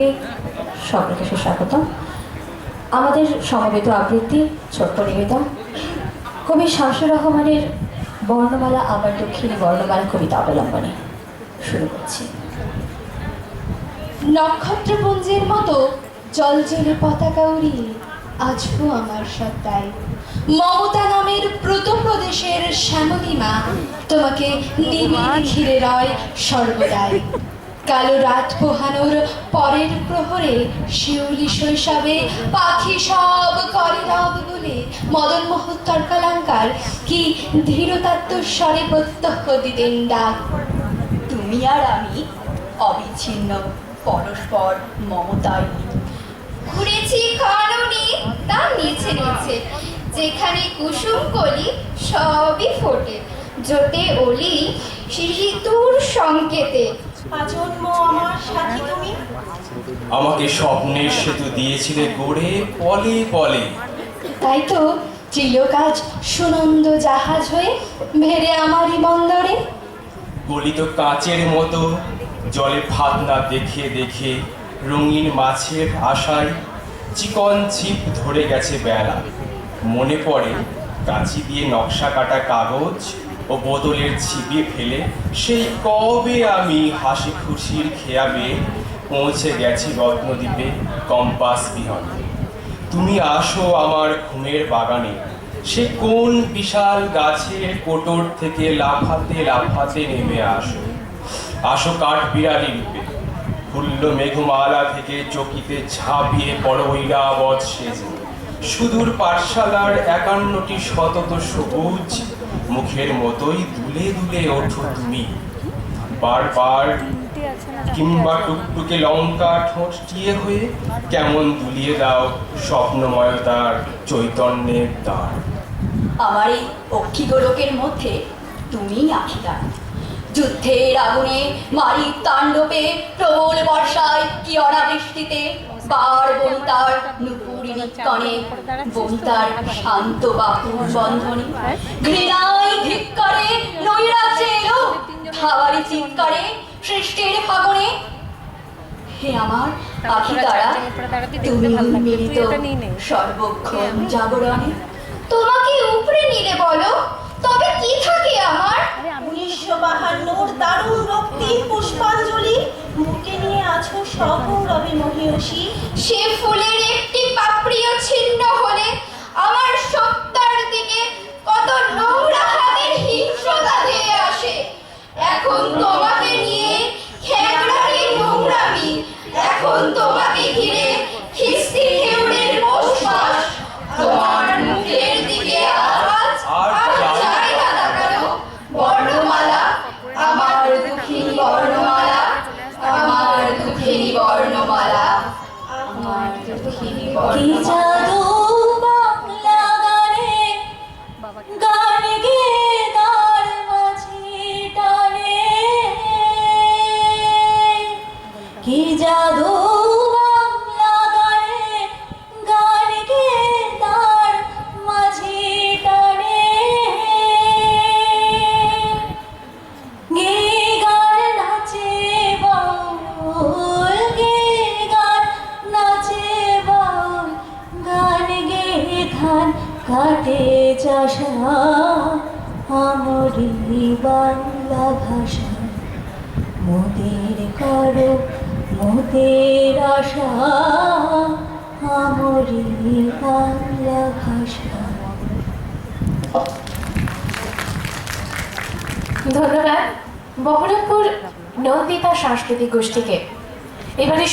সকলকে সুস্বাগত। আমাদের সমবেত আবৃত্তি ছোট্ট নিবেদন কবি শামসুর রহমানের বর্ণমালা আমার দক্ষিণী বর্ণমালা কবিতা অবলম্বনে শুরু করছি। নক্ষত্রপুঞ্জের মতো জলজলে পতাকা উড়িয়ে আজও আমার সত্তায় মমতা নামের প্রত প্রদেশের শ্যামলিমা তোমাকে নিবিড় ঘিরে রয় সর্বদাই। কালো রাত পোহানোর পরের প্রহরে শিউলি শৈশবে পাখি সব করে রব বলে মদন মোহন তর্কালঙ্কার কি ধীরতাত্মস্বরে প্রত্যক্ষ দিতেন ডাক। তুমি আর আমি অবিচ্ছিন্ন, পরস্পর মমতায়। ঘুরেছি কাননি তা নিচে নিচে, যেখানে কুসুম কলি সবই ফোটে, জোটে অলি ঋতুর সংকেতে। আজন্ম আমার সাথী তুমি, আমাকে স্বপ্নের সেতু দিয়েছিলে গড়ে পলে পলে। তাই তো ত্রিলোকাজ সুনন্দ জাহাজ হয়ে ভেড়ে আমারই বন্দরে। গলিত কাচের মতো জলে ফাতনা দেখে দেখে রঙিন মাছের আশায় চিকন ছিপ ধরে গেছে বেলা। মনে পড়ে কাঁচি দিয়ে নকশা কাটা কাগজ ও বোতলের ছিপিয়ে ফেলে সেই কবে আমি হাসি খুশির খেয়াবে পৌঁছে গেছি রত্নদ্বীপে কম্পাস বিহনে। তুমি আসো আমার ঘুমের বাগানে, সে কোন বিশাল গাছের কোটর থেকে লাফাতে লাফাতে নেমে আসো। আসো কাঠ বিড়ালি রূপে, ফুল্ল মেঘমালা থেকে চকিতে ঝাঁপিয়ে পড়ো ঐরাবত সেজে। সুদূর পাঠশালার 51টি শতত সবুজ মুখের মতোই দুলে দুলে ওঠো তুমি। বারবার কিংবা টুকটুকে লঙ্কা ঠোঁট টিয়ে হয়ে কেমন দুলিয়ে দাও স্বপ্নময়তার চৈতন্যের দ্বার। আমার এই অক্ষী গোলকের মধ্যে তুমিই আখিরা। যুদ্ধের আগুনে মারি তাণ্ডবে, প্রবল বর্ষায় কি অনাবৃষ্টিতে, বার বনিতার নুপুরিণী কণে, বনিতার শান্ত বাহুর বন্ধনে, ঘৃণায় ধিক্কারে নৈরাজ্যে এলো হাওয়ারি চিৎকারে সৃষ্টির ফাগুনে। হে আমার আখি তারা, তুমি মিলিত সর্বক্ষণ জাগরণে। তোমাকে উপরে নিলে বলো তবে কি থাকে আমার? 1952 দারুণ রক্তিম পুষ্পাঞ্জলি, বুকে নিয়ে আছো সগৌরবে মহিয়সী। সে ফুলের একটি পাপড়িও ছিন্ন হলে আমার সত্তার দিকে কত নোংরা হাতের হিংস্রতা ধেয়ে আসে। এখন তোমাকে নিয়ে খেগড়ারি নোংরামি, এখন তোমাকে ঘিরে খিস্তি খেউড়ের বসবাস। তোমার মুখের দিকে আজ আর চাই না তাকানো। বর্ণমালা আমার দুঃখিনী বর্ণমালা, আমার দুঃখিনী বর্ণমালা, আমার দুঃখিনী কি বর্ণমালা। জাদু বাংলা গানে, গান গেয়ে তার মাঝে টানে। কি জাদু বাংলা গানে, গান গেয়ে তার মাঝে টানে। গে গান নাচে বাউল, গে গান নাচে বাউল, গান গেয়ে ধান কাটে চাষা, আমরি বাংলা ভাষা। মোদের করো মোদের আশা, আমরি বাংলা ভাষা। ধন্যবাদ বহরমপুর নন্দিতা সাংস্কৃতিক গোষ্ঠীকে। এবারে